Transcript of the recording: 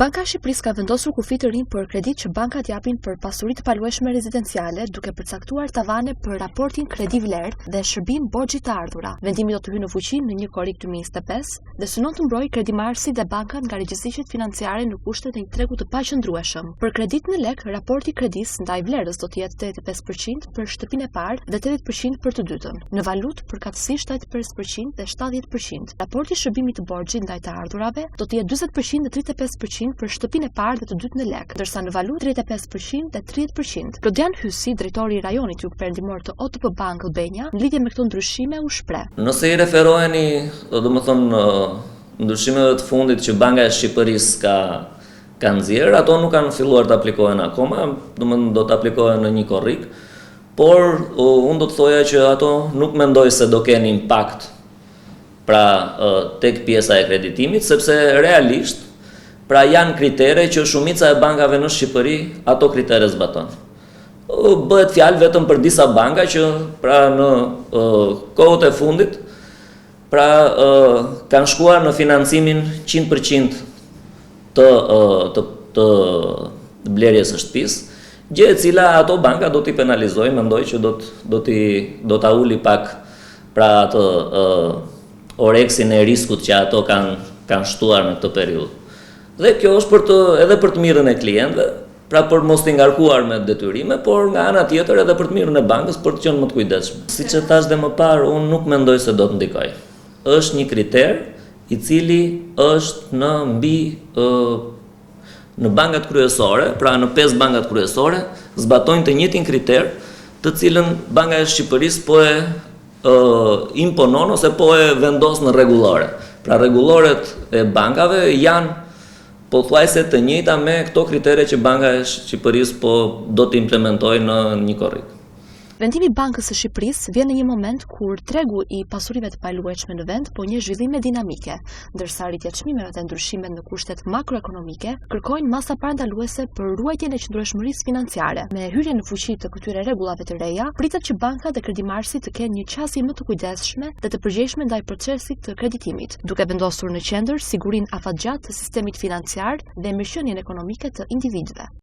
Banka e Shqipërisë ka vendosur kufi të rinj për kredit që bankat japin për pasuri të paluajshme rezidenciale, duke përcaktuar tavane për raportin kredi vlerë dhe shërbim borxhi të ardhura. Vendimi do të hyjë në fuqi në 1 korrik 2025 dhe synon të mbrojë kredimarrësit dhe bankat nga rigjiziqet financiare në kushtet e një tregu të paqëndrueshëm. Për kredit në lek, raporti kredis ndaj vlerës do të jetë 85% për shtëpinë e parë dhe 80% për të dytën. Në valutë përkatësisht 80% dhe 70%. Raporti shërbimit të borxhit ndaj të ardhurave do të jetë 40% dhe 35% për shtëpinë e parë dhe të dytën në lek, ndërsa në valutë 35% dhe 30%. Lodian Hysi, drejtori i rajonit jugperëndimor të OTP Bank Albania, në lidhje me këto ndryshime u shpreh. Nëse i referoheni, domethënë ndryshimeve të fundit që Banka e Shqipërisë ka nxjerrë, ato nuk kanë filluar të aplikohen akoma, domethënë do të aplikohen në 1 korrik, por unë do të thoja që ato nuk mendoj se do kenë impakt pra tek pjesa e kreditimit, sepse realisht pra janë kritere që shumica e bankave në Shqipëri ato kritere zbaton. Bëhet fjalë vetëm për disa banka që pra në kohët e fundit pra kanë shkuar në financimin 100% të blerjes së shtëpisë, gjë e cila ato banka do t'i penalizoj, mendoj që do ta uli pak pra atë oreksin e riskut që ato kanë shtuar në këtë periudhë. Dhe kjo është edhe për të mirën e klientëve, pra për mos t'i ngarkuar me detyrime, por nga ana tjetër edhe për të mirën e bankës për të qenë më të kujdesshme. Siç e thash dhe më parë, unë nuk mendoj se do të ndikoj. Është një kriter i cili është në bankat kryesore, pra në 5 bankat kryesore, zbatojnë të njëjtin kriter, të cilën Banka e Shqipërisë po e imponon ose po e vendos në rregullore. Pra rregulloret e bankave janë pothuajse të njëjta me këto kritere që Banka e Shqipërisë po do të implementojë në 1 korrik. Vendimi i Bankës së Shqipërisë vjen në një moment kur tregu i pasurive të paluajshme në vend po njeh zhvillime dinamike, ndërsa rritja e çmimeve dhe ndryshimet në kushtet makroekonomike kërkojnë masa parandaluese për ruajtjen e qëndrueshmërisë financiare. Me hyrjen në fuqi të këtyre rregullave të reja, pritet që bankat dhe kredimarrësit të kenë një qasje më të kujdesshme dhe të përgjegjshme ndaj procesit të kreditimit, duke vendosur në qendër sigurinë afatgjatë të sistemit financiar dhe mirëqenien ekonomike të individëve.